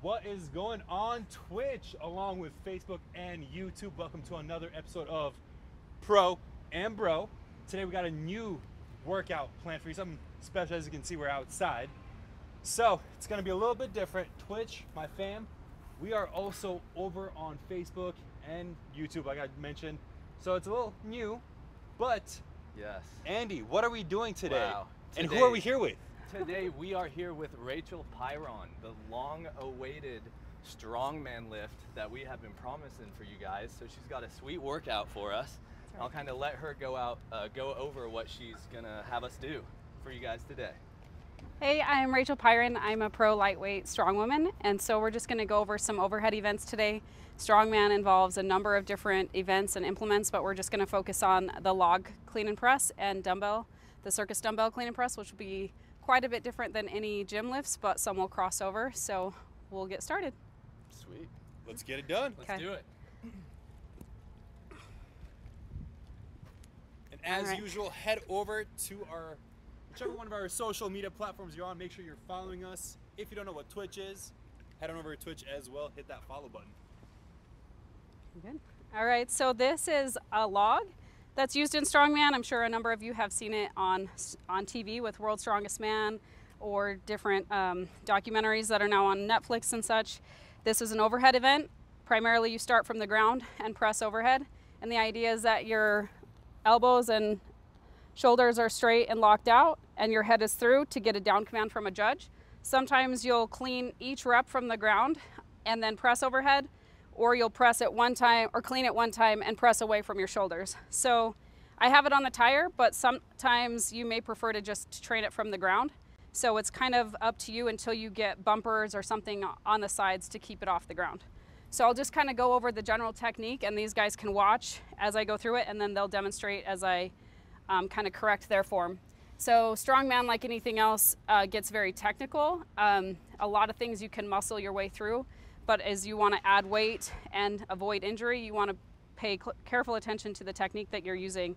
What is going on Twitch along with Facebook and YouTube? Welcome to another episode of Pro and Bro. Today we got a new workout plan for you, something special. As you can see, we're outside. So it's gonna be a little bit different. Twitch, my fam, we are also over on Facebook and YouTube, like I mentioned. So it's a little new, but yes. Andy, what are we doing today? Wow. And who are we here with? Today we are here with Rachel Pyron, the long-awaited strongman lift that we have been promising for you guys. So she's got a sweet workout for us. I'll kind of let her go over what she's gonna have us do for you guys today. Hey, I'm Rachel Pyron. I'm a pro lightweight strong woman, and so we're just gonna go over some overhead events today. Strongman involves a number of different events and implements, but we're just gonna focus on the log clean and press and dumbbell, the circus dumbbell clean and press, which will be quite a bit different than any gym lifts, but some will cross over. So we'll get started. Sweet. Let's get it done. Let's do it. And as usual, head over to whichever one of our social media platforms you're on. Make sure you're following us. If you don't know what Twitch is, head on over to Twitch as well. Hit that follow button. Good. All right, so this is a log that's used in strongman. I'm sure a number of you have seen it on TV with World's Strongest Man or different documentaries that are now on Netflix and such. This is an overhead event. Primarily you start from the ground and press overhead. And the idea is that your elbows and shoulders are straight and locked out and your head is through to get a down command from a judge. Sometimes you'll clean each rep from the ground and then press overhead, or you'll press at one time or clean at one time and press away from your shoulders. So I have it on the tire, but sometimes you may prefer to just train it from the ground. So it's kind of up to you until you get bumpers or something on the sides to keep it off the ground. So I'll just kind of go over the general technique, and these guys can watch as I go through it, and then they'll demonstrate as I kind of correct their form. So strongman, like anything else, gets very technical. A lot of things you can muscle your way through, but as you want to add weight and avoid injury, you want to pay careful attention to the technique that you're using.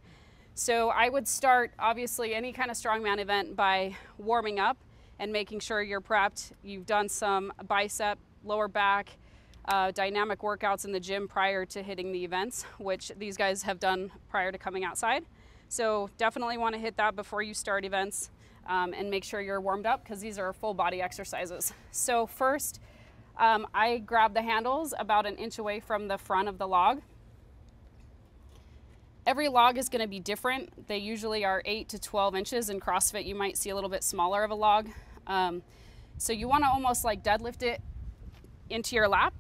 So I would start, obviously, any kind of strongman event by warming up and making sure you're prepped. You've done some bicep, lower back, dynamic workouts in the gym prior to hitting the events, which these guys have done prior to coming outside. So definitely want to hit that before you start events and make sure you're warmed up, because these are full body exercises. So first, I grab the handles about an inch away from the front of the log. Every log is going to be different. They usually are 8 to 12 inches. In CrossFit, you might see a little bit smaller of a log. So you want to almost like deadlift it into your lap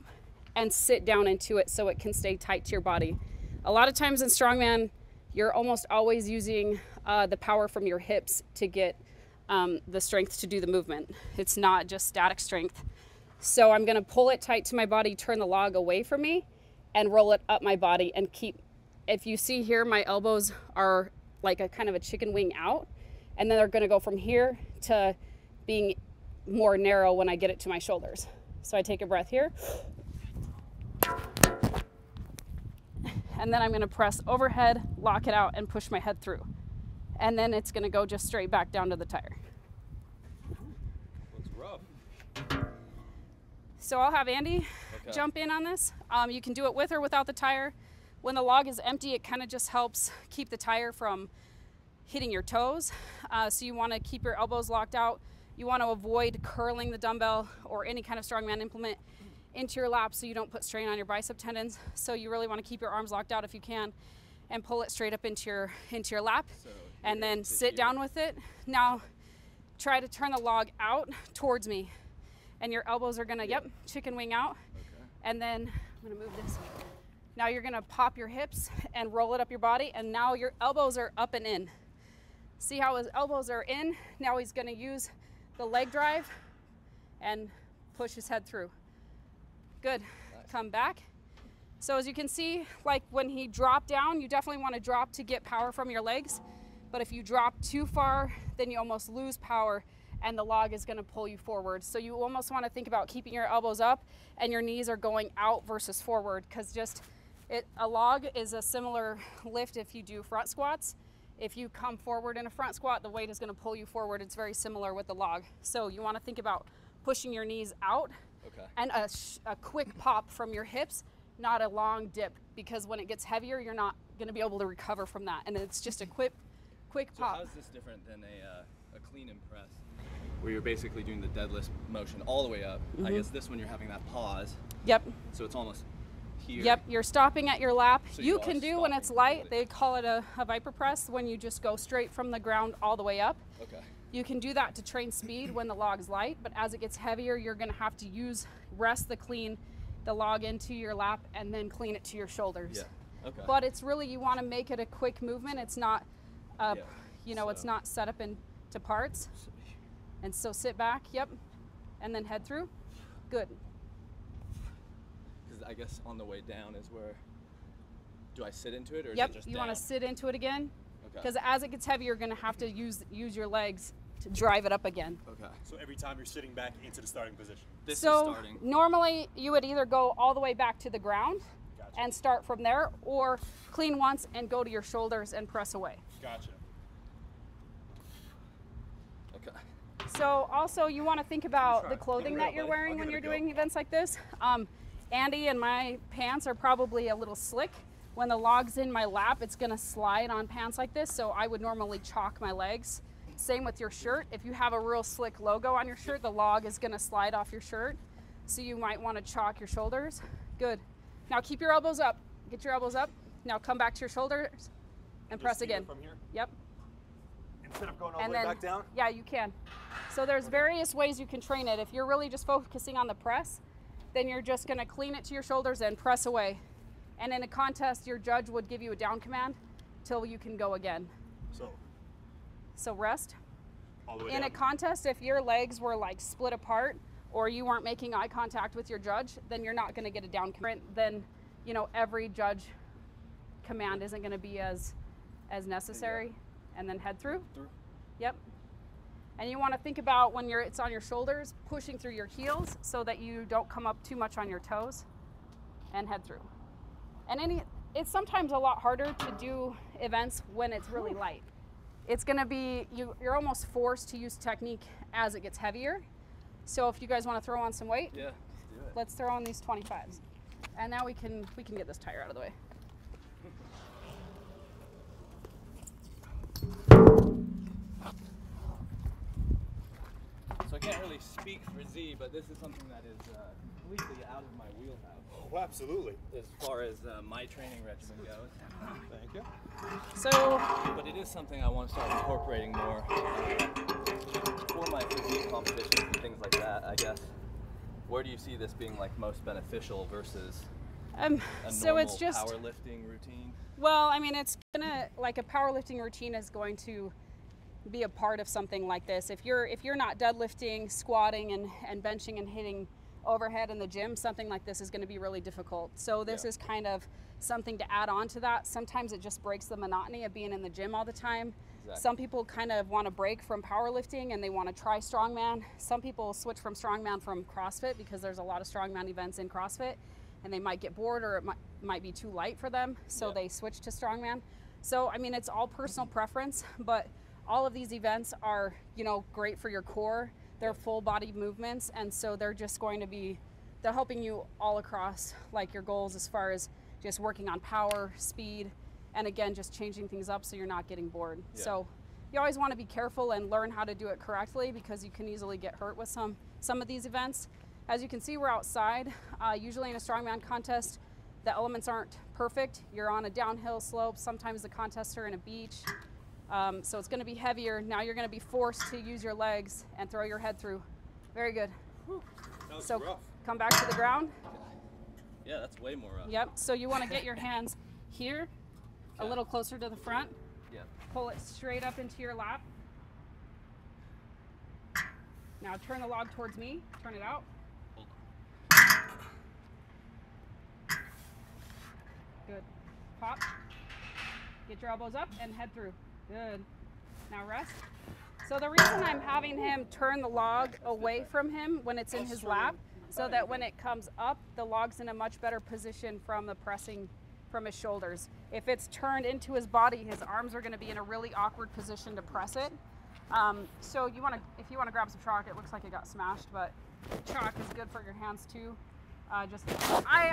and sit down into it so it can stay tight to your body. A lot of times in strongman, you're almost always using the power from your hips to get the strength to do the movement. It's not just static strength. So I'm going to pull it tight to my body, turn the log away from me, and roll it up my body and keep. If you see here, my elbows are like a kind of a chicken wing out, and then they're going to go from here to being more narrow when I get it to my shoulders. So I take a breath here. And then I'm going to press overhead, lock it out, and push my head through. And then it's going to go just straight back down to the tire. Looks rough. So I'll have Andy jump in on this. You can do it with or without the tire. When the log is empty, it kind of just helps keep the tire from hitting your toes. So you want to keep your elbows locked out. You want to avoid curling the dumbbell or any kind of strongman implement into your lap so you don't put strain on your bicep tendons. So you really want to keep your arms locked out if you can and pull it straight up into your lap, and then sit down with it. Now try to turn the log out towards me, and your elbows are gonna, chicken wing out. And then I'm gonna move this. Now you're gonna pop your hips and roll it up your body, and now your elbows are up and in. See how his elbows are in? Now he's gonna use the leg drive and push his head through. Good. Nice. Come back. So as you can see, like when he dropped down, you definitely want to drop to get power from your legs. But if you drop too far, then you almost lose power and the log is going to pull you forward. So you almost want to think about keeping your elbows up and your knees are going out versus forward, because a log is a similar lift if you do front squats. If you come forward in a front squat, the weight is going to pull you forward. It's very similar with the log. So you want to think about pushing your knees out Okay. And a quick pop from your hips, not a long dip, because when it gets heavier, you're not going to be able to recover from that. And it's just a quick So pop. how is this different than a clean and press, where you're basically doing the deadlift motion all the way up? I guess this one you're having that pause. Yep. So it's almost here. Yep, you're stopping at your lap. So you you can are do when it's stopping light, completely. they call it a Viper press, when you just go straight from the ground all the way up. Okay. You can do that to train speed when the log's light, but as it gets heavier, you're gonna have to rest the log into your lap and then clean it to your shoulders. Yeah. Okay. But it's really, you wanna make it a quick movement. It's not, it's So- not set up into parts. And so sit back, yep, and then head through. Good. Because I guess on the way down is where, do I sit into it or Yep, is it just you down? wanna sit into it again, Okay. because as it gets heavy, you're gonna have to use your legs to drive it up again. Okay. So every time you're sitting back into the starting position. This is So starting. normally you would either go all the way back to the ground Gotcha. and start from there, or clean once and go to your shoulders and press away. Gotcha. Okay. So also you want to think about try. the clothing Give it that a you're go. wearing I'll when give you're it a go. doing events like this. Andy and my pants are probably a little slick. When the log's in my lap, it's gonna slide on pants like this, so I would normally chalk my legs. Same with your shirt. If you have a real slick logo on your shirt, the log is gonna slide off your shirt. So you might wanna chalk your shoulders. Good. Now keep your elbows up. Get your elbows up. Now come back to your shoulders and press Just keep it again. from here Yep. instead of going all And the way then, back down. yeah, you can. So there's various ways you can train it. If you're really just focusing on the press, then you're just gonna clean it to your shoulders and press away. And in a contest, your judge would give you a down command till you can go again. So rest. all the way In down. a contest, if your legs were like split apart or you weren't making eye contact with your judge, then you're not gonna get a down command. Then, every judge command isn't gonna be as necessary. And then head through. Yep. And you want to think about when it's on your shoulders, pushing through your heels so that you don't come up too much on your toes, and head through. And it's sometimes a lot harder to do events when it's really light. It's going to be, you're almost forced to use technique as it gets heavier. So if you guys want to throw on some weight, Yeah, let's do it. let's throw on these 25s. And now we can get this tire out of the way. So I can't really speak for Z, but this is something that is completely out of my wheelhouse Oh, absolutely. as far as my training regimen goes. Thank you. So But it is something I want to start incorporating more for my physique competitions and things like that, I guess. Where do you see this being like most beneficial versus a so normal it's just powerlifting routine? Well, I mean, it's gonna, like, a powerlifting routine is going to be a part of something like this. If you're not deadlifting, squatting, and benching and hitting overhead in the gym, something like this is going to be really difficult. So this is kind of something to add on to that. Sometimes it just breaks the monotony of being in the gym all the time. Exactly. Some people kind of want to break from powerlifting and they want to try strongman. Some people switch from strongman from CrossFit because there's a lot of strongman events in CrossFit, and they might get bored or it might be too light for them, so they switch to strongman. So I mean, it's all personal preference, but all of these events are, great for your core. They're full body movements, and so they're just going to be, they're helping you all across like your goals as far as just working on power, speed, and again, just changing things up so you're not getting bored. So you always want to be careful and learn how to do it correctly, because you can easily get hurt with some of these events. As you can see, we're outside. Usually in a strongman contest, the elements aren't perfect. You're on a downhill slope. Sometimes the contests are in a beach. So it's going to be heavier. Now you're going to be forced to use your legs and throw your head through. Very good. That was So rough. come back to the ground. Yeah, that's way more rough. Yep. So you want to get your hands here, a little closer to the front. Yep. Pull it straight up into your lap. Now turn the log towards me. Turn it out. Hold Good. Pop. Get your elbows up and head through. Good. Now rest. So the reason I'm having him turn the log away from him when it's in his lap, so that when it comes up, the log's in a much better position from the pressing from his shoulders. If it's turned into his body, his arms are going to be in a really awkward position to press it. So if you want to grab some chalk, it looks like it got smashed, but chalk is good for your hands too. A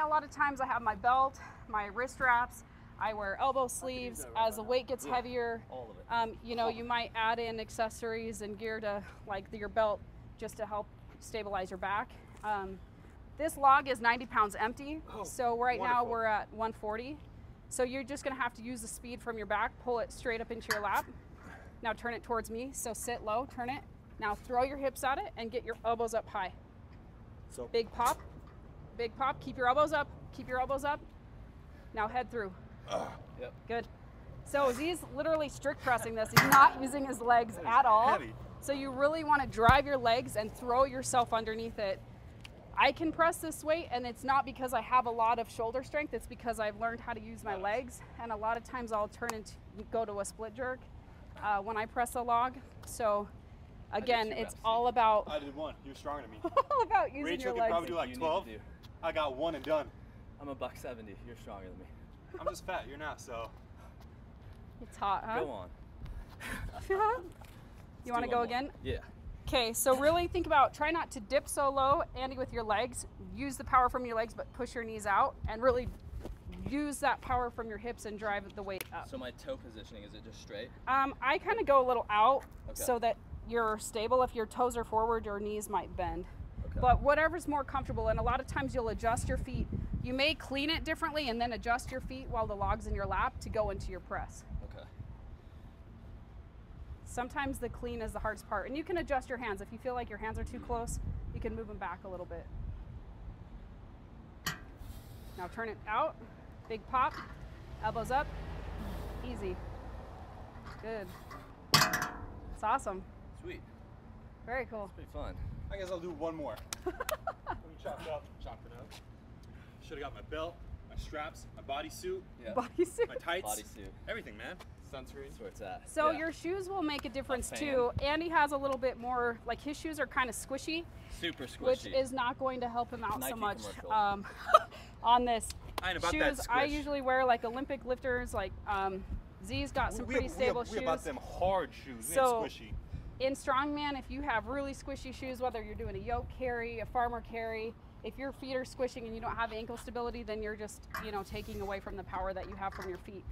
lot of times I have my belt, my wrist wraps. I wear elbow sleeves. As the weight gets heavier, all of it. you know, you might add in accessories and gear to like your belt just to help stabilize your back. This log is 90 pounds empty. So right now we're at 140. So you're just gonna have to use the speed from your back, pull it straight up into your lap. Now turn it towards me. So sit low, turn it. Now throw your hips at it and get your elbows up high. So big pop, keep your elbows up, keep your elbows up. Now head through. Yep. Good. So Z's literally strict pressing this. He's not using his legs at all. heavy. So you really want to drive your legs and throw yourself underneath it. I can press this weight, and it's not because I have a lot of shoulder strength. It's because I've learned how to use my legs, and a lot of times I'll go to a split jerk when I press a log. So again, it's all about I did one. You're stronger than me. all about using Rachel your could legs. probably do like 12. I got one and done. I'm a $170. You're stronger than me. I'm just fat. You're not. So It's hot, huh? Go on. You want to go again? Yeah. Okay, so really think about, try not to dip so low, Andy, with your legs. Use the power from your legs, but push your knees out, and really use that power from your hips and drive the weight up. So my toe positioning, is it just straight? I kind of go a little out Okay. so that you're stable. If your toes are forward, your knees might bend. Okay. But whatever's more comfortable, and a lot of times you'll adjust your feet. You may clean it differently and then adjust your feet while the log's in your lap to go into your press. Okay. Sometimes the clean is the hardest part, and you can adjust your hands. If you feel like your hands are too close, you can move them back a little bit. Now turn it out, big pop, elbows up, easy. Good. It's awesome. Sweet. Very cool. Pretty fun. I guess I'll do one more. Let me chop it up. Chop it up. Should have got my belt, my straps, my bodysuit, Yeah. Bodysuit. my tights, Bodysuit. everything, man. Sunscreen. That's where it's at. So Yeah. your shoes will make a difference A fan. too. Andy has a little bit more, like his shoes are kind of squishy, Super squishy. which is not going to help him out so Nike much commercial. on this. I ain't about Shoes, that I squish. usually wear like Olympic lifters, like Z's got some pretty stable we about shoes. them hard shoes. We So- ain't squishy. In Strongman, if you have really squishy shoes, whether you're doing a yoke carry, a farmer carry, if your feet are squishing and you don't have ankle stability, then you're just, you know, taking away from the power that you have from your feet.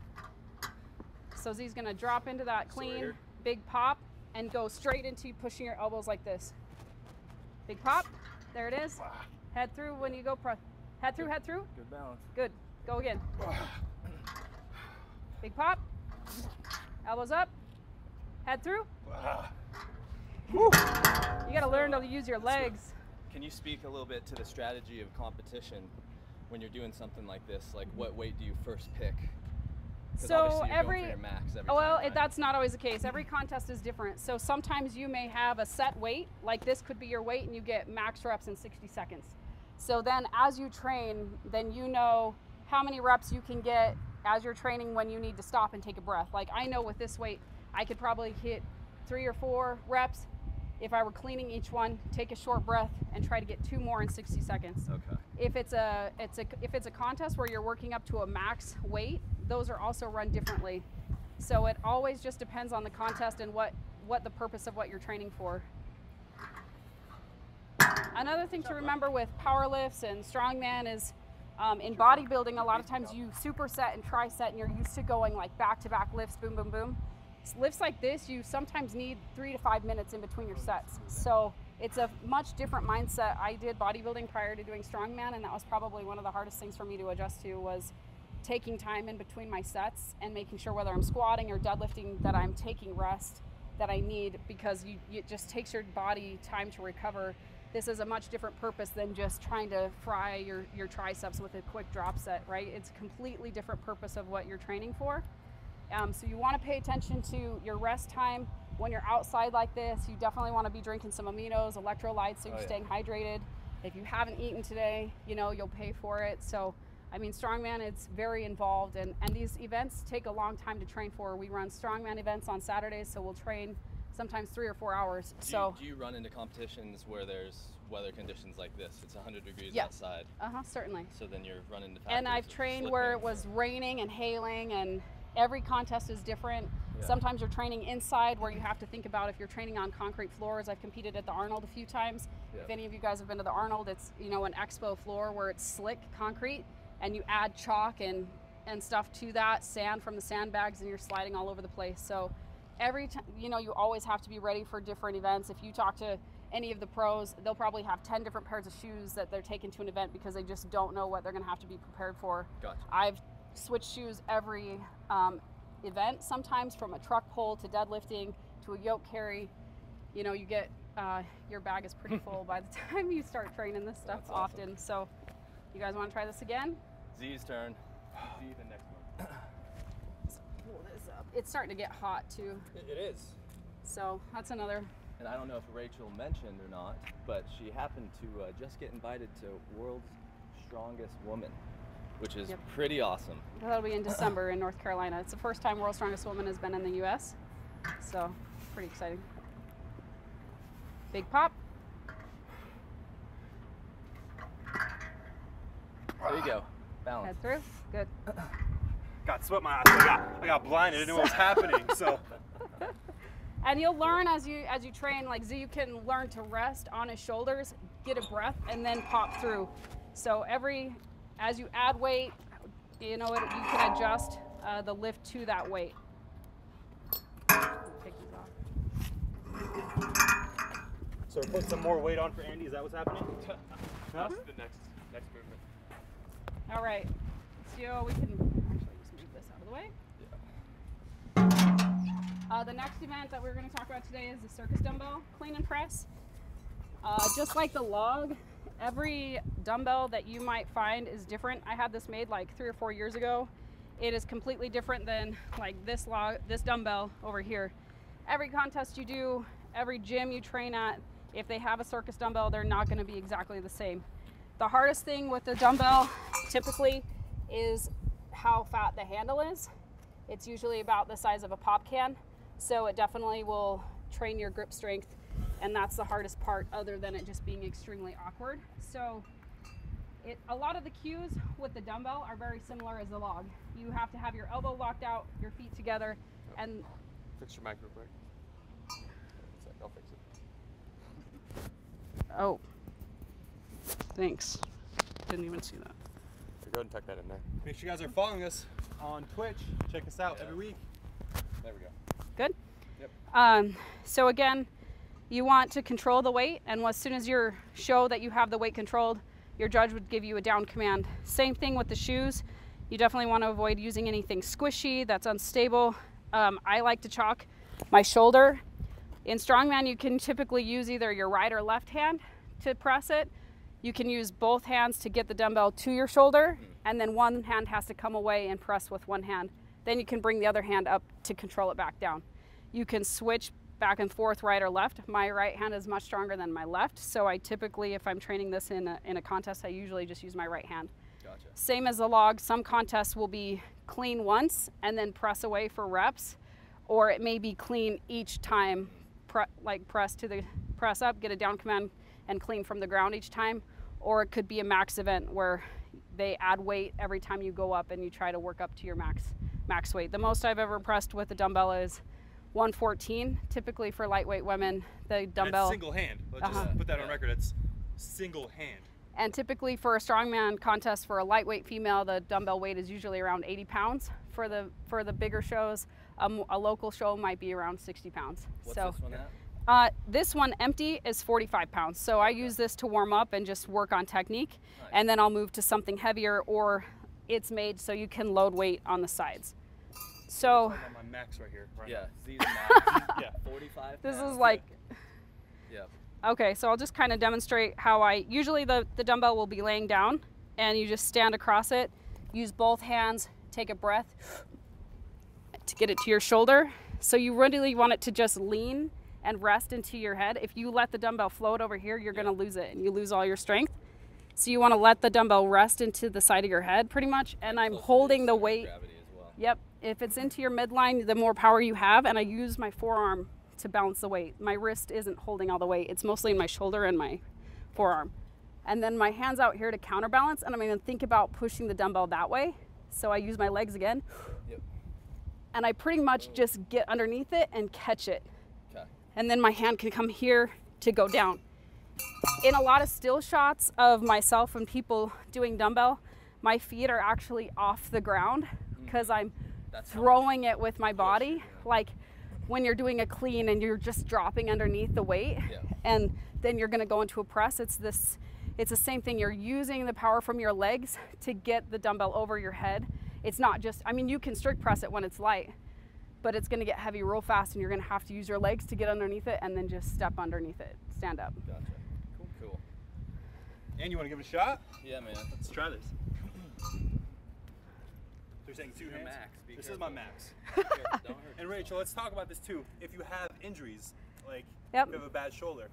So Z's gonna drop into that clean, here. big pop, and go straight into pushing your elbows like this. Big pop, there it is. Head through when you go press. Head through, head through. Good balance. Good, go again. Big pop, elbows up, head through. You gotta learn to use your legs. Can you speak a little bit to the strategy of competition when you're doing something like this? Like, what weight do you first pick? 'Cause So obviously you're going for your max every time, right? that's not always the case. Every contest is different. So sometimes you may have a set weight, like this could be your weight, and you get max reps in 60 seconds. So then as you train, then you know how many reps you can get as you're training when you need to stop and take a breath. Like I know with this weight, I could probably hit 3 or 4 reps if I were cleaning each one, take a short breath, and try to get 2 more in 60 seconds. Okay. If it's a contest where you're working up to a max weight, those are also run differently. So it always just depends on the contest and what the purpose of what you're training for. Another thing to remember with power lifts and strongman is in bodybuilding, a lot of times you superset and tricep, and you're used to going like back-to-back lifts, boom, boom, boom. Lifts like this, you sometimes need 3 to 5 minutes in between your sets. So it's a much different mindset. I did bodybuilding prior to doing strongman, and that was probably one of the hardest things for me to adjust to, was taking time in between my sets and making sure whether I'm squatting or deadlifting that I'm taking rest that I need, because it just takes your body time to recover. This is a much different purpose than just trying to fry your triceps with a quick drop set, right? It's a completely different purpose of what you're training for. So you want to pay attention to your rest time. When you're outside like this, you definitely want to be drinking some aminos, electrolytes, so you're staying hydrated. If you haven't eaten today, you know, you'll pay for it. So, I mean, strongman, it's very involved, and these events take a long time to train for. We run strongman events on Saturdays, so we'll train sometimes 3 or 4 hours. Do you run into competitions where there's weather conditions like this? It's 100 degrees outside. Certainly. So then you're running into And I've factors of trained where it slipping was raining and hailing, and every contest is different. Yeah. Sometimes you're training inside, where you have to think about if you're training on concrete floors. I've competed at the Arnold a few times. Yep. If any of you guys have been to the Arnold, it's, you know, an expo floor where it's slick concrete and you add chalk and stuff to that, sand from the sandbags, and you're sliding all over the place. So every time, you know, you always have to be ready for different events. If you talk to any of the pros, they'll probably have 10 different pairs of shoes that they're taking to an event because they just don't know what they're going to have to be prepared for. Gotcha. I've switched shoes every event, sometimes from a truck pull to deadlifting to a yoke carry. You know, you get your bag is pretty full by the time you start training this stuff. That's awesome. Often. So you guys want to try this again? Z's turn. Z the next one. Let's pull this up. It's starting to get hot too. It is. So that's another. And I don't know if Rachel mentioned or not, but she happened to just get invited to World's Strongest Woman, which is pretty awesome. That'll be in December in North Carolina. It's the first time World's Strongest Woman has been in the U.S. So pretty exciting. Big pop. There you go. Balance. Head through. Good. Got sweat my eyes. I got blinded. I didn't know what was happening. So. And you'll learn as you train. Like Z, you can learn to rest on his shoulders, get a breath, and then pop through. So as you add weight, you know, you can adjust the lift to that weight. Take these off. So we're putting some more weight on for Andy. Is that what's happening? That's the next movement. All right. So we can actually just move this out of the way. Yeah. The next event that we're going to talk about today is the circus dumbbell clean and press. Just like the log, every dumbbell that you might find is different. I had this made like 3 or 4 years ago. It is completely different than like this dumbbell over here. Every contest you do, every gym you train at, if they have a circus dumbbell, they're not going to be exactly the same. The hardest thing with the dumbbell typically is how fat the handle is. It's usually about the size of a pop can, so it definitely will train your grip strength, and that's the hardest part other than it just being extremely awkward. So a lot of the cues with the dumbbell are very similar as the log. You have to have your elbow locked out, your feet together, and fix your mic real quick. I'll fix it. oh, thanks. Didn't even see that. So go ahead and tuck that in there. Make sure you guys are following us on Twitch. Check us out every week. There we go. Good? Yep. So again, you want to control the weight, and as soon as you show that you have the weight controlled, your judge would give you a down command. Same thing with the shoes. You definitely want to avoid using anything squishy that's unstable. I like to chalk my shoulder. In strongman, you can typically use either your right or left hand to press it. You can use both hands to get the dumbbell to your shoulder, and then one hand has to come away and press with one hand. Then you can bring the other hand up to control it back down. You can switch back and forth, right or left. My right hand is much stronger than my left, so I typically, if I'm training this in a contest, I usually just use my right hand. Gotcha. Same as the log, some contests will be clean once and then press away for reps, or it may be clean each time, press up, get a down command, and clean from the ground each time. Or it could be a max event where they add weight every time you go up and you try to work up to your max weight. The most I've ever pressed with the dumbbell is 114, typically for lightweight women. The dumbbell. That's single hand. Let's just put that on record. It's single hand. And typically for a strongman contest for a lightweight female, the dumbbell weight is usually around 80 pounds. For the bigger shows, a local show might be around 60 pounds. What's so, this one at? This one empty is 45 pounds. So I use this to warm up and just work on technique. Nice. And then I'll move to something heavier, or it's made so you can load weight on the sides. So I'm on my max right here. Right? Yeah, Z's max. Yeah. 45 this pounds. is like, Yeah. okay, so I'll just kind of demonstrate how usually the dumbbell will be laying down, and you just stand across it, use both hands, take a breath to get it to your shoulder. So you really want it to just lean and rest into your head. If you let the dumbbell float over here, you're gonna lose it and you lose all your strength. So you wanna let the dumbbell rest into the side of your head pretty much, and I'm holding the weight. Gravity as well. Yep, if it's into your midline, the more power you have, and I use my forearm to balance the weight. My wrist isn't holding all the weight. It's mostly in my shoulder and my forearm. And then my hand's out here to counterbalance, and I'm gonna think about pushing the dumbbell that way. So I use my legs again. Yep. And I pretty much just get underneath it and catch it. Okay. And then my hand can come here to go down. in a lot of still shots of myself and people doing dumbbell, my feet are actually off the ground because I'm throwing it with my body. Like when you're doing a clean and you're just dropping underneath the weight, and then you're going to go into a press. It's the same thing. You're using the power from your legs to get the dumbbell over your head. It's not just, I mean, you can strict press it when it's light, but it's going to get heavy real fast, and you're going to have to use your legs to get underneath it and then just step underneath it. Stand up. Gotcha. Cool. And you want to give it a shot? Yeah, man. Let's try this. So you're saying two hands? Max. This is my max. Don't hurt And Rachel, let's talk about this too. If you have injuries, like Yep. if you have a bad shoulder,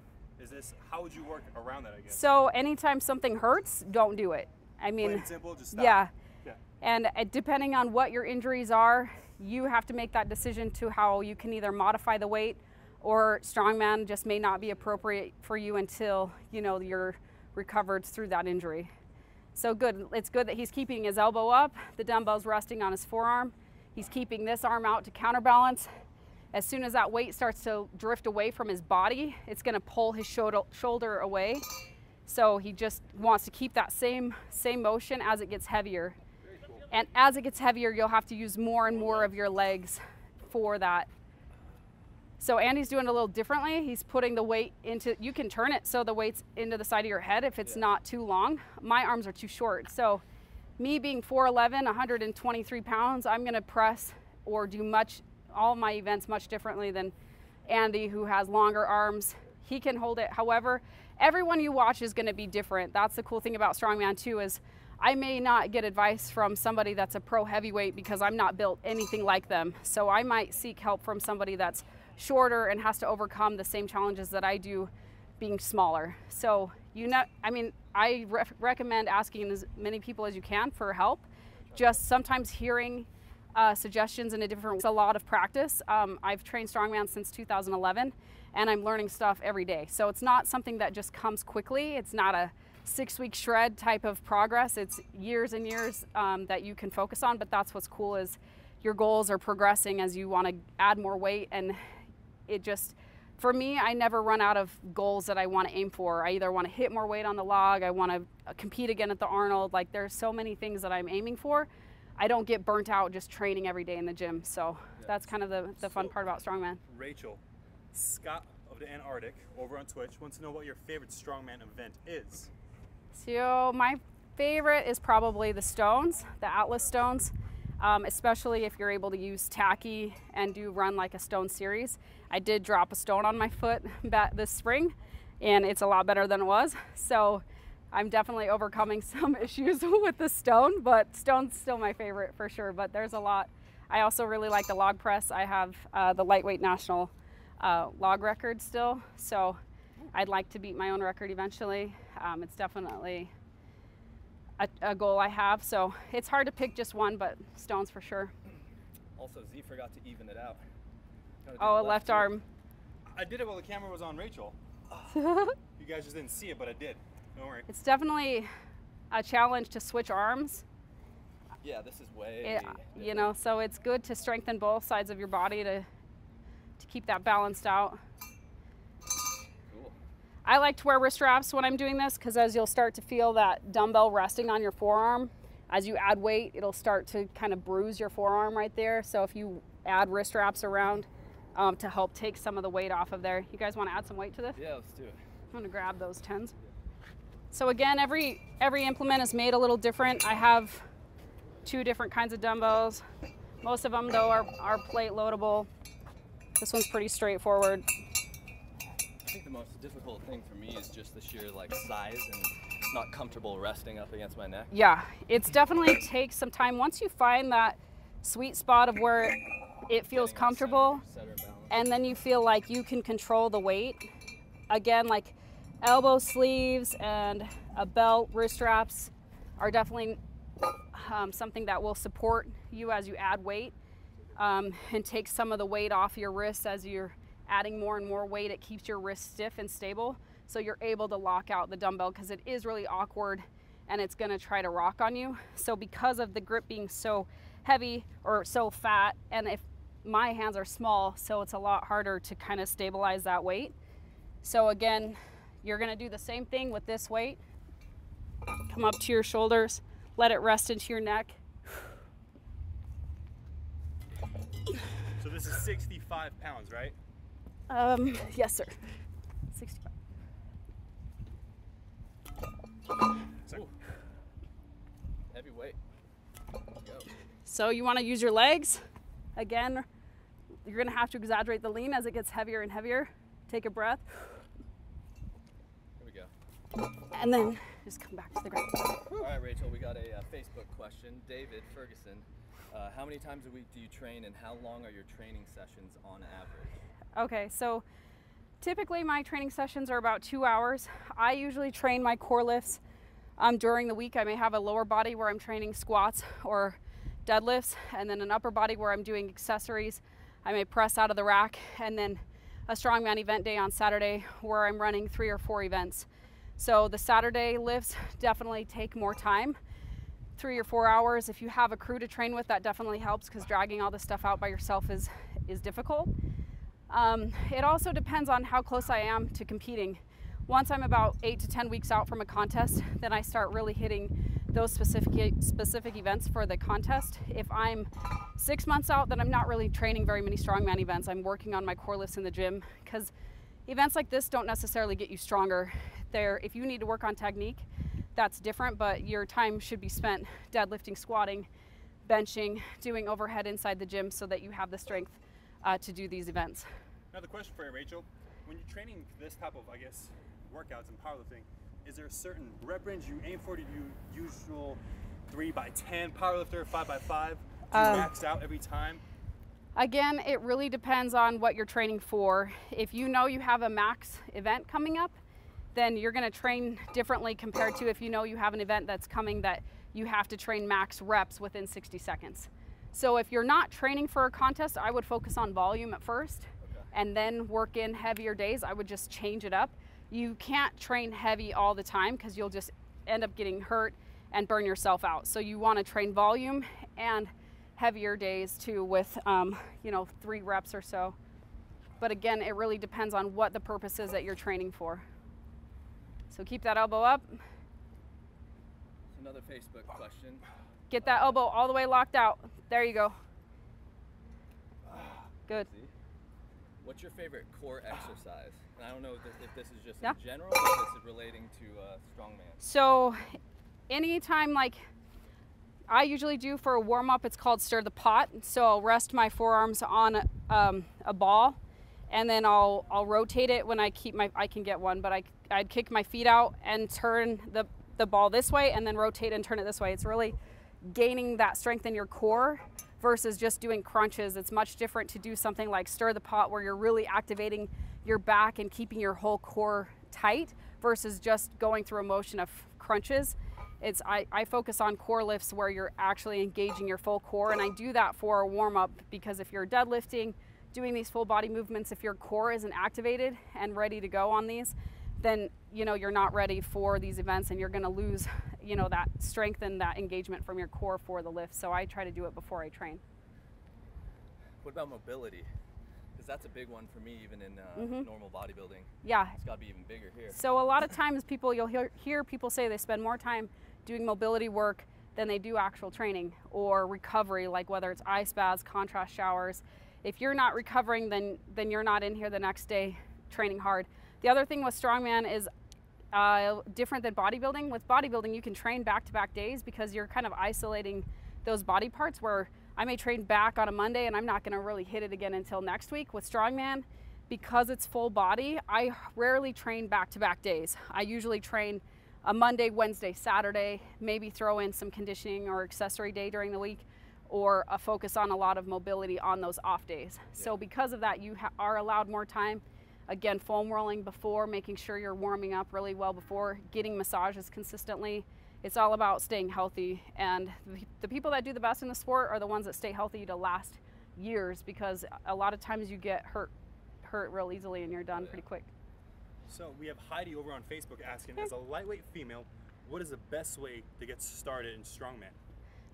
how would you work around that, I guess? So anytime something hurts, don't do it. I mean, Plain and simple, just stop. yeah. Yeah. And depending on what your injuries are, you have to make that decision to how you can either modify the weight, or strongman just may not be appropriate for you until, you know, you're recovered through that injury. So good, it's good that he's keeping his elbow up, the dumbbell's resting on his forearm. He's keeping this arm out to counterbalance. As soon as that weight starts to drift away from his body, it's gonna pull his shoulder away. So he just wants to keep that same motion as it gets heavier. And as it gets heavier, you'll have to use more and more of your legs for that. So Andy's doing it a little differently. He's putting the weight into, you can turn it so the weight's into the side of your head if it's not too long. My arms are too short. So me being 4'11", 123 pounds, I'm gonna press or do all my events much differently than Andy, who has longer arms. He can hold it. However, everyone you watch is gonna be different. That's the cool thing about strongman too, is I may not get advice from somebody that's a pro heavyweight because I'm not built anything like them. So I might seek help from somebody that's shorter and has to overcome the same challenges that I do being smaller. So, I mean, I recommend asking as many people as you can for help. Just sometimes hearing suggestions in it's a lot of practice. I've trained strongman since 2011, and I'm learning stuff every day. So it's not something that just comes quickly. It's not a 6-week shred type of progress. It's years and years that you can focus on, but that's what's cool, is your goals are progressing as you want to add more weight. And it just, for me, I never run out of goals that I want to aim for. I either want to hit more weight on the log, I want to compete again at the Arnold. Like, there's so many things that I'm aiming for. I don't get burnt out just training every day in the gym. So that's kind of the fun part about strongman. Rachel, Scott of the Antarctic over on Twitch wants to know what your favorite strongman event is. So my favorite is probably the stones, the Atlas stones, especially if you're able to use tacky and run like a stone series. I did drop a stone on my foot this spring, and it's a lot better than it was. So I'm definitely overcoming some issues with the stone, but stone's still my favorite for sure. But there's a lot. I also really like the log press. I have the lightweight national log record still, so I'd like to beat my own record eventually. It's definitely a goal I have, so it's hard to pick just one, but stones for sure. Also, Z forgot to even it out. Oh, left arm. I did it while the camera was on Rachel. You guys just didn't see it, but I did. Don't worry. It's definitely a challenge to switch arms. Yeah, this is way you know, so it's good to strengthen both sides of your body to keep that balanced out. Cool. I like to wear wrist wraps when I'm doing this, because as you'll start to feel that dumbbell resting on your forearm, as you add weight, it'll start to kind of bruise your forearm right there. So if you add wrist wraps around to help take some of the weight off of there. You guys want to add some weight to this? Yeah, let's do it. I'm gonna grab those 10s. So again, every implement is made a little different. I have 2 different kinds of dumbbells. Most of them though are plate loadable. This one's pretty straightforward. I think the most difficult thing for me is just the sheer like size and not comfortable resting up against my neck. Yeah, it's definitely takes some time. Once you find that sweet spot of where it feels comfortable, Center balance. and then you feel like you can control the weight. Again, like elbow sleeves and a belt, wrist straps are definitely something that will support you as you add weight, and take some of the weight off your wrists as you're adding more and more weight. It keeps your wrists stiff and stable, so you're able to lock out the dumbbell, because it is really awkward and it's going to try to rock on you. So because of the grip being so heavy or so fat, and if my hands are small, so it's a lot harder to kind of stabilize that weight. So again, You're gonna do the same thing with this weight. Come up to your shoulders, let it rest into your neck. So this is 65 pounds, right? Yes, sir. 65. Ooh. Heavy weight. Go. So you want to use your legs. Again, you're going to have to exaggerate the lean as it gets heavier and heavier. Take a breath. Here we go. And then just come back to the ground. All right, Rachel, we got a Facebook question. David Ferguson, how many times a week do you train and how long are your training sessions on average? Okay, so typically my training sessions are about 2 hours. I usually train my core lifts during the week. I may have a lower body where I'm training squats or deadlifts, and then an upper body where I'm doing accessories. I may press out of the rack, and then a strongman event day on Saturday where I'm running 3 or 4 events. So the Saturday lifts definitely take more time, 3 or 4 hours. If you have a crew to train with, that definitely helps because dragging all this stuff out by yourself is difficult. It also depends on how close I am to competing. Once I'm about 8 to 10 weeks out from a contest, then I start really hitting those specific events for the contest. If I'm 6 months out, then I'm not really training very many strongman events. I'm working on my core lifts in the gym because events like this don't necessarily get you stronger. If you need to work on technique, that's different, but your time should be spent deadlifting, squatting, benching, doing overhead inside the gym so that you have the strength to do these events. Another question for you, Rachel. When you're training this type of, I guess, workouts and powerlifting, is there a certain rep range you aim for? Do you usual 3x10 powerlifter, 5x5? Do you max out every time? Again, it really depends on what you're training for. If you know you have a max event coming up, then you're going to train differently compared to if you know you have an event that's coming that you have to train max reps within 60 seconds. So if you're not training for a contest, I would focus on volume at first, and then work in heavier days. I would just change it up. You can't train heavy all the time because you'll just end up getting hurt and burn yourself out. So you want to train volume and heavier days too with 3 reps or so. But again, it really depends on what the purpose is that you're training for. So keep that elbow up. Another Facebook question. Get that elbow all the way locked out. There you go. Good. What's your favorite core exercise? And I don't know if this is just Yeah. in general or if this is relating to strongman. So anytime, like I usually do for a warm-up, it's called stir the pot. So I'll rest my forearms on a ball, and then I'll rotate it when I can get one, but I'd kick my feet out and turn the ball this way and then rotate and turn it this way. It's really gaining that strength in your core versus just doing crunches. It's much different to do something like stir the pot where you're really activating your back and keeping your whole core tight versus just going through a motion of crunches. I focus on core lifts where you're actually engaging your full core, and I do that for a warm-up because if you're deadlifting, doing these full body movements, if your core isn't activated and ready to go on these, then you're not ready for these events and you're going to lose that strength and that engagement from your core for the lift. So I try to do it before I train. What about mobility? Because that's a big one for me even in normal bodybuilding. Yeah. It's got to be even bigger here. So a lot of times you'll hear people say they spend more time doing mobility work than they do actual training or recovery, like whether it's ice baths, contrast showers. If you're not recovering, then you're not in here the next day training hard. The other thing with strongman is different than bodybuilding. With bodybuilding, you can train back-to-back days because you're kind of isolating those body parts where I may train back on a Monday and I'm not going to really hit it again until next week. With strongman, because it's full body, I rarely train back-to-back days. I usually train a Monday, Wednesday, Saturday, maybe throw in some conditioning or accessory day during the week, or a focus on a lot of mobility on those off days. Yeah. So because of that, you are allowed more time. Again, foam rolling before, making sure you're warming up really well before, getting massages consistently. It's all about staying healthy, and the people that do the best in the sport are the ones that stay healthy to last years, because a lot of times you get hurt real easily and you're done pretty quick. So we have Heidi over on Facebook asking, as a lightweight female, what is the best way to get started in strongman?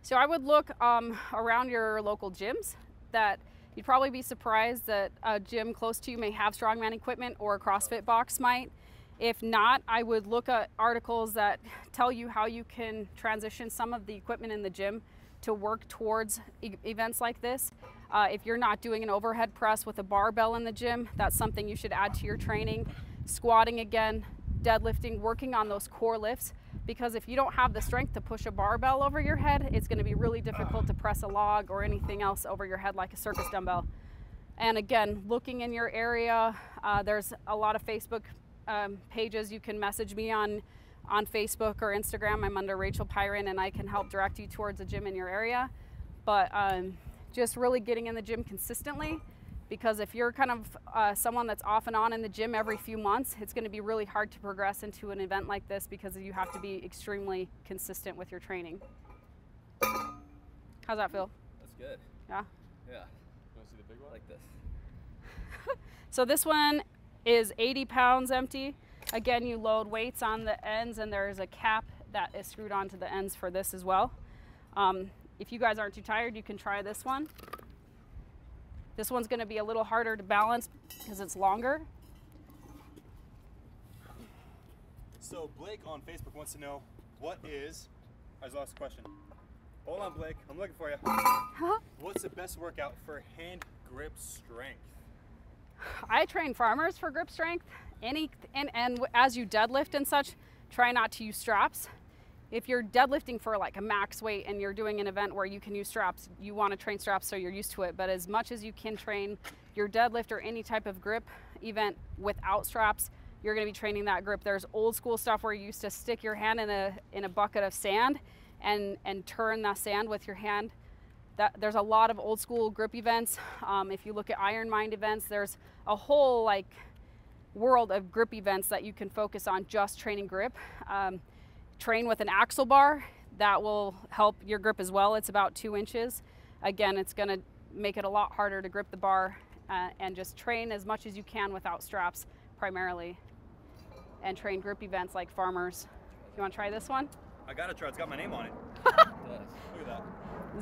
So I would look around your local gyms. That you'd probably be surprised that a gym close to you may have strongman equipment, or a CrossFit box might. If not, I would look at articles that tell you how you can transition some of the equipment in the gym to work towards events like this. If you're not doing an overhead press with a barbell in the gym, that's something you should add to your training. Squatting again, deadlifting, working on those core lifts, because if you don't have the strength to push a barbell over your head, it's going to be really difficult to press a log or anything else over your head like a circus dumbbell. And again, looking in your area, there's a lot of Facebook pages. You can message me on Facebook or Instagram. I'm under Rachel Pyron, and I can help direct you towards a gym in your area. But just really getting in the gym consistently, because if you're kind of someone that's off and on in the gym every few months, it's going to be really hard to progress into an event like this, because you have to be extremely consistent with your training. How's that feel? That's good. Yeah? Yeah. You want to see the big one? Like this. So this one is 80 pounds empty. Again, you load weights on the ends, and there is a cap that is screwed onto the ends for this as well. If you guys aren't too tired, you can try this one. This one's going to be a little harder to balance because it's longer. So Blake on Facebook wants to know, what is, I just lost the question. Hold on, Blake, I'm looking for you. What's the best workout for hand grip strength? I train farmers for grip strength. And as you deadlift and such, try not to use straps. If you're deadlifting for like a max weight and you're doing an event where you can use straps, you want to train straps so you're used to it. But as much as you can train your deadlift or any type of grip event without straps, you're going to be training that grip. There's old school stuff where you used to stick your hand in a bucket of sand and turn that sand with your hand. There's a lot of old school grip events. If you look at Iron Mind events, there's a whole like world of grip events that you can focus on just training grip. Train with an axle bar. That will help your grip as well. It's about 2 inches. Again, it's going to make it a lot harder to grip the bar, and just train as much as you can without straps primarily, and train grip events like farmers. You want to try this one? I gotta try, it's got my name on it. Look at that.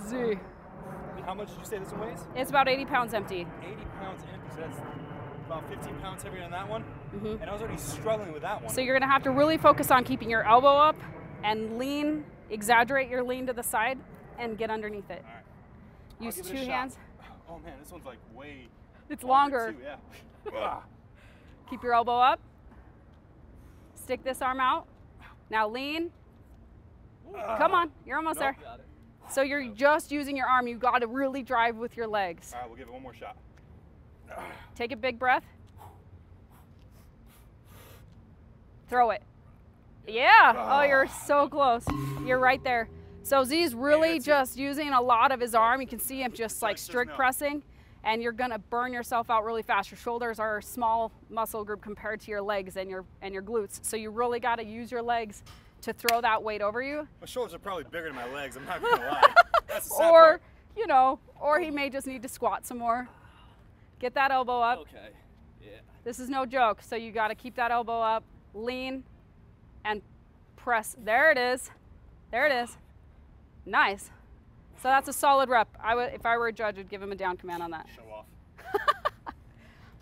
Z. And how much did you say this one weighs? It's about 80 pounds empty. 80 pounds empty, so that's about 15 pounds heavier than that one. Mm-hmm. And I was already struggling with that one. So you're going to have to really focus on keeping your elbow up and lean, exaggerate your lean to the side, and get underneath it. All right. Use I'll give 2 it a shot. hands. Oh man, this one's like way It's longer. Too, yeah. Keep your elbow up. Stick this arm out. Now lean. Come on, you're almost there. Got it. So you're just using your arm. You've got to really drive with your legs. All right, we'll give it one more shot. Take a big breath. Throw it. Yeah. Oh, you're so close. You're right there. So Z's really just using a lot of his arm. You can see him just like strict pressing, and you're gonna burn yourself out really fast. Your shoulders are a small muscle group compared to your legs and your glutes. So you really got to use your legs to throw that weight over you. My shoulders are probably bigger than my legs, I'm not gonna lie. That's the sad Or, part. you know, or he may just need to squat some more. Get that elbow up. Okay. Yeah. This is no joke. So you got to keep that elbow up, lean, and press. There it is. There it is. Nice. So that's a solid rep. If I were a judge, I'd give him a down command on that. Show off.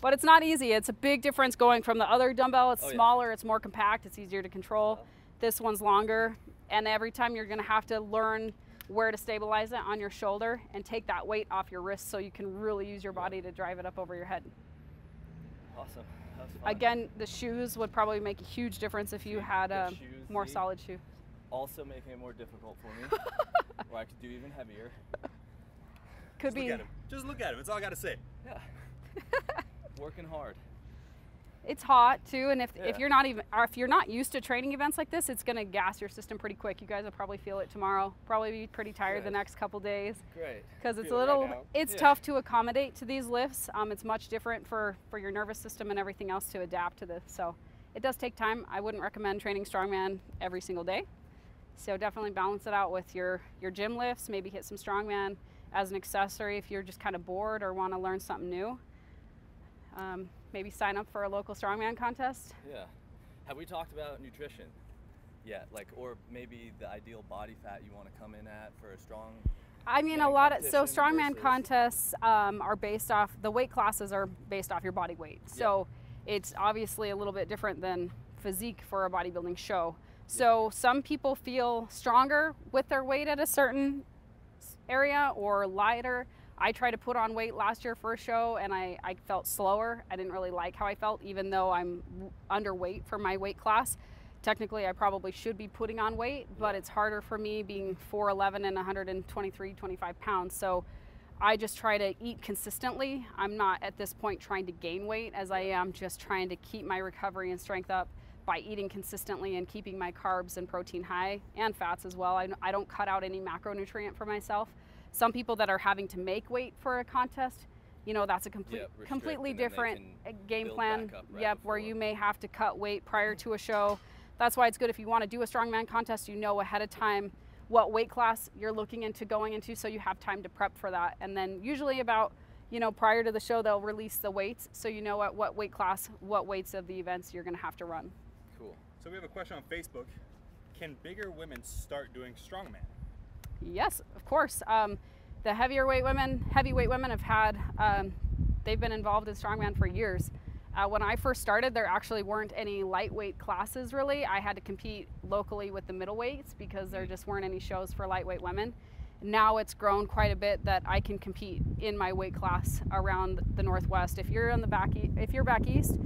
But it's not easy. It's a big difference going from the other dumbbell. It's Oh, yeah. smaller, it's more compact, it's easier to control. This one's longer, and every time you're going to have to learn where to stabilize it on your shoulder and take that weight off your wrist so you can really use your body to drive it up over your head. Awesome. That was fun. Again, the shoes would probably make a huge difference if you had a more solid shoe. Also making it more difficult for me, or I could do even heavier. Could Just be. look at him. Just look at him. That's all I gotta say. Yeah. Working hard. It's hot too, and if Yeah. you're not used to training events like this, it's gonna gas your system pretty quick. You guys will probably feel it tomorrow. Probably be pretty tired the Good. next couple days Great. because it's a Feel it right little. now. It's Yeah. tough to accommodate to these lifts. It's much different for your nervous system and everything else to adapt to this. So it does take time. I wouldn't recommend training strongman every single day. So definitely balance it out with your gym lifts. Maybe hit some strongman as an accessory if you're just kind of bored or want to learn something new. Maybe sign up for a local strongman contest. Yeah. Have we talked about nutrition yet? Like, or maybe the ideal body fat you want to come in at for a strong. I mean, Yeah, a lot of, so competition strongman versus- contests are based off, the weight classes are based off your body weight. So it's obviously a little bit different than physique for a bodybuilding show. So some people feel stronger with their weight at a certain area or lighter. I tried to put on weight last year for a show and I felt slower. I didn't really like how I felt, even though I'm underweight for my weight class. Technically, I probably should be putting on weight, but it's harder for me being 4'11" and 123, 25 pounds. So I just try to eat consistently. I'm not at this point trying to gain weight as I am just trying to keep my recovery and strength up by eating consistently and keeping my carbs and protein high and fats as well. I don't cut out any macronutrient for myself. Some people that are having to make weight for a contest, you know, that's a completely different game plan. Where you may have to cut weight prior to a show. That's why it's good if you want to do a strongman contest, you know ahead of time what weight class you're looking into going into, so you have time to prep for that. And then usually about, you know, prior to the show, they'll release the weights, so you know at what weight class, what weights of the events you're going to have to run. Cool. So we have a question on Facebook. Can bigger women start doing strongman? Yes, of course. The heavyweight women have had, they've been involved in strongman for years. When I first started, there actually weren't any lightweight classes really. I had to compete locally with the middleweights because there just weren't any shows for lightweight women. Now it's grown quite a bit that I can compete in my weight class around the Northwest. If you're if you're back east,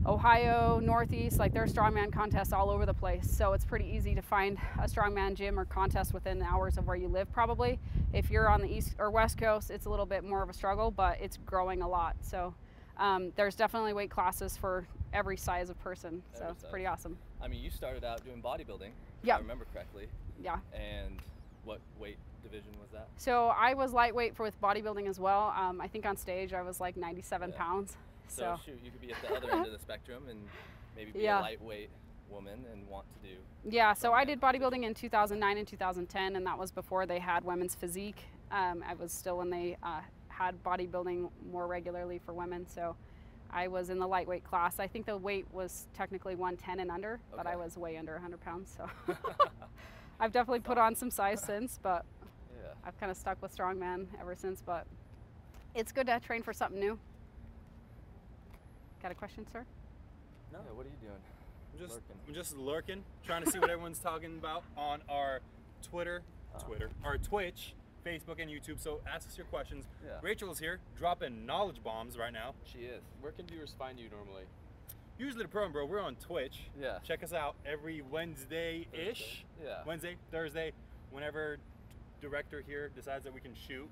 Ohio, Northeast, like there's strongman contests all over the place. So it's pretty easy to find a strongman gym or contest within hours of where you live probably. If you're on the East or West Coast, it's a little bit more of a struggle, but it's growing a lot. So there's definitely weight classes for every size of person. So it's pretty awesome. I mean, you started out doing bodybuilding, if I remember correctly. Yeah. And what weight division was that? So I was lightweight with bodybuilding as well. I think on stage I was like 97 pounds. So shoot, you could be at the other end of the spectrum and maybe be a lightweight woman and want to do. Yeah, so I did bodybuilding in 2009 and 2010, and that was before they had women's physique. I was still when they had bodybuilding more regularly for women, so I was in the lightweight class. I think the weight was technically 110 and under, but I was way under 100 pounds, so I've definitely put on some size since, but I've kind of stuck with strongman ever since, but it's good to train for something new. Got a question, sir? No, what are you doing? I'm just lurking, trying to see what everyone's talking about on our our Twitch, Facebook, and YouTube. So ask us your questions. Rachel is here, dropping knowledge bombs right now. She is. Where can viewers find you normally? Usually the program, bro. We're on Twitch. Yeah. Check us out every Wednesday-ish. Wednesday, Thursday, whenever director here decides that we can shoot.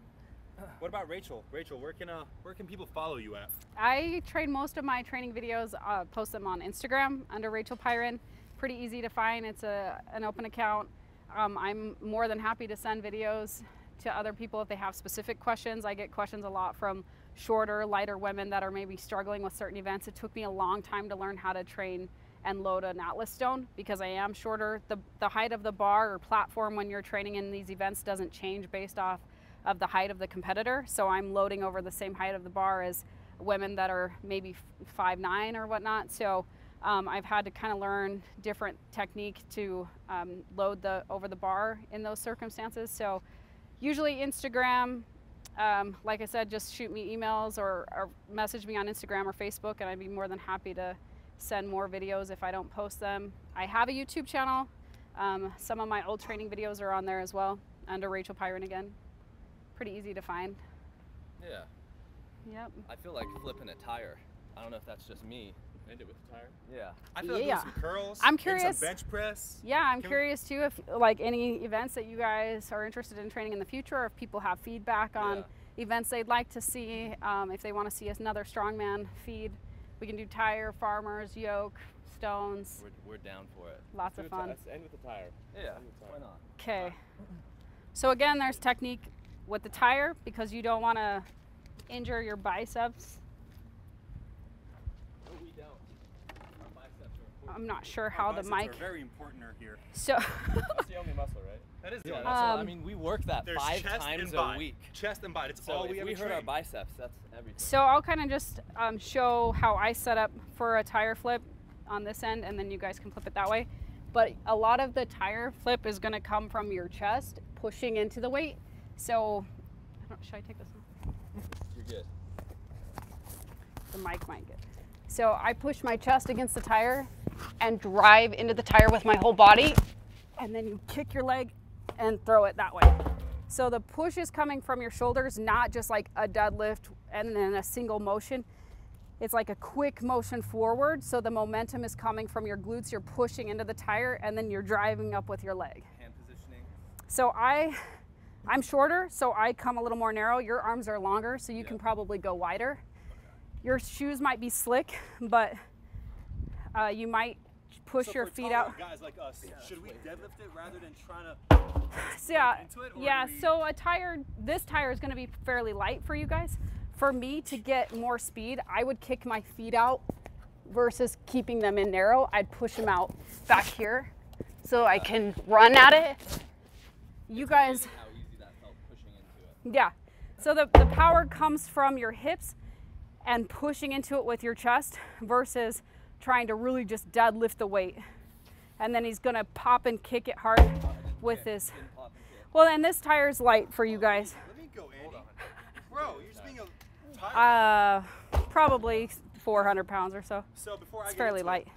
What about Rachel? Rachel, where can people follow you at? I train most of my training videos, post them on Instagram under Rachel Pyron. Pretty easy to find. It's an open account. I'm more than happy to send videos to other people if they have specific questions. I get questions a lot from shorter, lighter women that are maybe struggling with certain events. It took me a long time to learn how to train and load an Atlas stone because I am shorter. The height of the bar or platform when you're training in these events doesn't change based off of the height of the competitor. So I'm loading over the same height of the bar as women that are maybe 5'9" or whatnot. So I've had to kind of learn different technique to load over the bar in those circumstances. So usually Instagram, like I said, just shoot me emails or message me on Instagram or Facebook, and I'd be more than happy to send more videos if I don't post them. I have a YouTube channel. Some of my old training videos are on there as well, under Rachel Pyron again. Pretty easy to find. Yeah. Yep. I feel like flipping a tire. I don't know if that's just me. End it with the tire? Yeah. I feel like doing some curls. I'm curious. And some bench press. Yeah, I'm curious too if like any events that you guys are interested in training in the future, or if people have feedback on events they'd like to see, if they want to see another strongman feed. We can do tire, farmers, yoke, stones. We're down for it. Lots of fun. Let's end with the tire. Yeah, why not? Okay. So again, there's technique with the tire because you don't want to injure your biceps. No, we don't. Our biceps are important. I'm not sure how the mic. Are very important here. So. That's the only muscle, right? That is the Yeah, only that's muscle. all. I mean, we work that There's 5 chest times and bi. a week. Chest and bi. It's So all if we ever hurt train. our biceps, that's everything. So I'll kind of just show how I set up for a tire flip on this end, and then you guys can flip it that way. But a lot of the tire flip is going to come from your chest pushing into the weight. So, should I take this one? You're good. The mic might get. So I push my chest against the tire and drive into the tire with my whole body, and then you kick your leg and throw it that way. So the push is coming from your shoulders, not just like a deadlift and then a single motion. It's like a quick motion forward. So the momentum is coming from your glutes. You're pushing into the tire and then you're driving up with your leg. Hand positioning. So I'm shorter, so I come a little more narrow. Your arms are longer, so you can probably go wider. Your shoes might be slick, but you might push your feet out. Guys like us, should we deadlift it rather than trying to into it? Yeah. So this tire is going to be fairly light for you guys. For me to get more speed, I would kick my feet out versus keeping them in narrow. I'd push them out back here so I can run at it. You guys. How easy that felt pushing into it. Yeah. So the power comes from your hips and pushing into it with your chest versus trying to really just deadlift the weight. And then he's going to pop and kick it hard with this. Well, and this tire's light for you guys. Let me go, Andy. Bro, you're just being a tire. Probably 400 pounds or so. So before It's fairly light.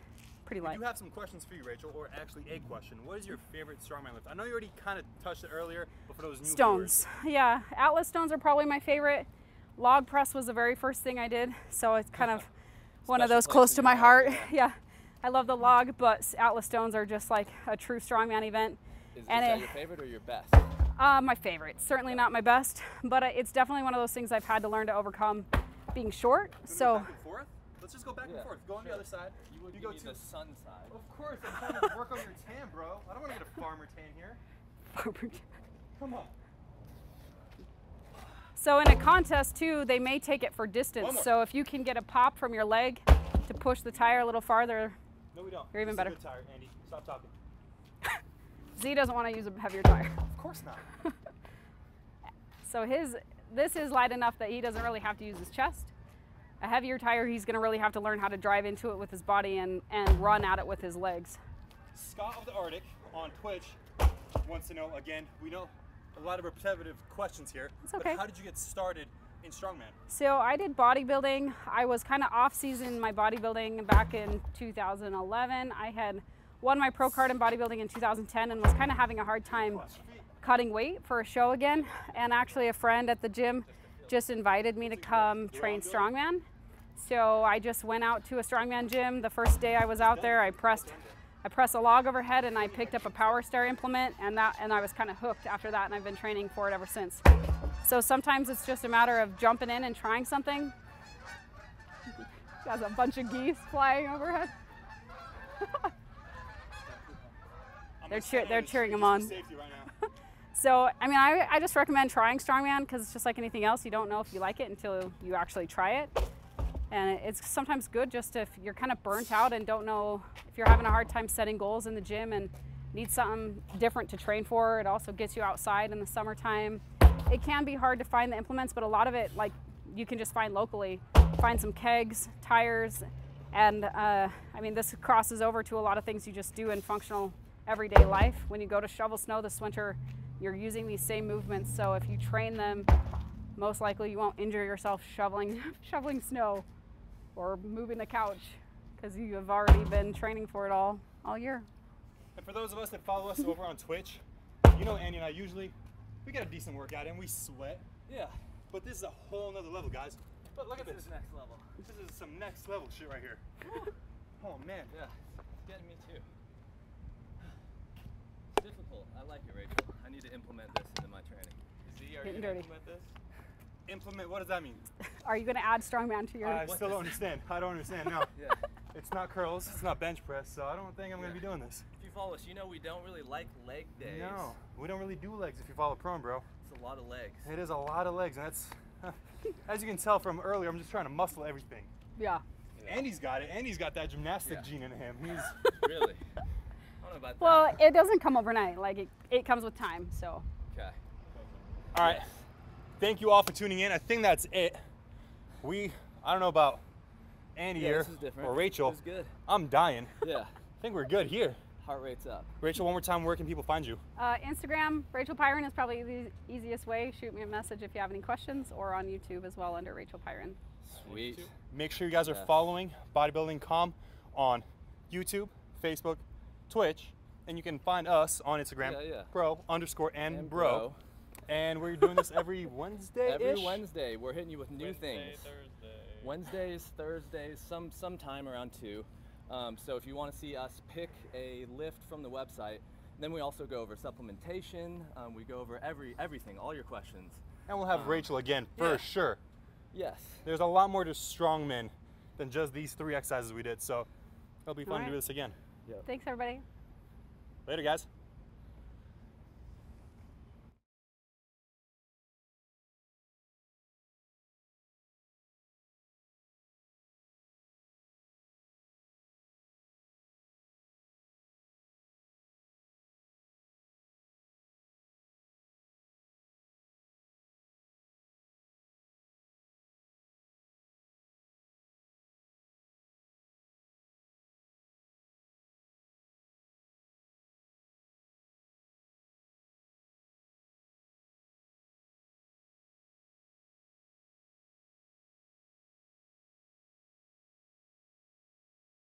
Pretty I light. do have some questions for you, Rachel, or actually a question. What is your favorite strongman lift? I know you already kind of touched it earlier, but for those new Stones. Yeah, Atlas stones are probably my favorite. Log press was the very first thing I did, so it's kind of one of those close to my heart. Yeah, I love the log, but Atlas stones are just like a true strongman event. Is that your favorite or your best? My favorite. Certainly not my best, but it's definitely one of those things I've had to learn to overcome being short. So back and forth? Let's just go back and forth. Go on the other side. You go to the sun side. Of course, I'm trying to work on your tan, bro. I don't want to get a farmer tan here. Come on. So in a contest too, they may take it for distance. So if you can get a pop from your leg to push the tire a little farther, no, we don't. You're even better. This is a good tire, Andy. Stop talking. Z doesn't want to use a heavier tire. Of course not. So this is light enough that he doesn't really have to use his chest. A heavier tire, he's going to really have to learn how to drive into it with his body and run at it with his legs. Scott of the Arctic on Twitch wants to know, again, we know a lot of repetitive questions here, It's okay. but how did you get started in strongman? So I did bodybuilding. I was kind of off season my bodybuilding back in 2011. I had won my pro card in bodybuilding in 2010 and was kind of having a hard time cutting weight for a show again. And actually a friend at the gym just invited me to come train strongman. So I just went out to a strongman gym. The first day I was out there, I pressed a log overhead and I picked up a power stair implement, and I was kind of hooked after that, and I've been training for it ever since. So sometimes it's just a matter of jumping in and trying something. There's a bunch of geese flying overhead. They're cheering him on. So, I mean, I just recommend trying strongman because it's just like anything else. You don't know if you like it until you actually try it. And it's sometimes good just if you're kind of burnt out and don't know if you're having a hard time setting goals in the gym and need something different to train for. It also gets you outside in the summertime. It can be hard to find the implements, but a lot of it, like, you can just find locally. Find some kegs, tires, and I mean, this crosses over to a lot of things you just do in functional everyday life. When you go to shovel snow this winter, you're using these same movements, so if you train them, most likely you won't injure yourself shoveling snow or moving the couch because you have already been training for it all year. And for those of us that follow us over on Twitch, you know Andy and I usually, we get a decent workout and we sweat. Yeah. But this is a whole nother level, guys. But look at this. This is next level. This is some next level shit right here. Oh man. Yeah, it's getting me too. It's difficult. I like it, Rachel. I need to implement this into my training. Z, are you Getting gonna dirty. implement this? Implement, what does that mean? Are you going to add strongman to your? I still don't understand. I don't understand, no. Yeah. It's not curls, it's not bench press, so I don't think I'm going to be doing this. If you follow us, you know we don't really like leg days. No, we don't really do legs if you follow prone, bro. It's a lot of legs. It is a lot of legs, and that's, as you can tell from earlier, I'm just trying to muscle everything. Yeah. Andy's got it. Andy's got that gymnastic gene in him. He's Really? I don't know about Well, that. it doesn't come overnight. Like it comes with time. So. Okay. all right. Thank you all for tuning in. I think that's it. I don't know about Andy Yeah, here this is different. or Rachel. This is good. I'm dying. Yeah. I think we're good here. Heart rate's up. Rachel, one more time, where can people find you? Instagram, Rachel Pyron is probably the easiest way. Shoot me a message if you have any questions, or on YouTube as well under Rachel Pyron. Sweet. Make sure you guys are Yeah. following Bodybuilding.com on YouTube, Facebook, Twitch, and you can find us on Instagram, Yeah. pro_and_bro. And we're doing this every Wednesday. Every Wednesday, we're hitting you with new Wednesday, things. Thursday. Wednesdays, Thursdays, sometime around 2. So if you want to see us pick a lift from the website, then we also go over supplementation. We go over everything, all your questions. And we'll have Rachel again for yeah. sure. Yes. There's a lot more to strongmen than just these 3 exercises we did, so it'll be fun to do Alright. this again. Thanks, everybody. Later, guys.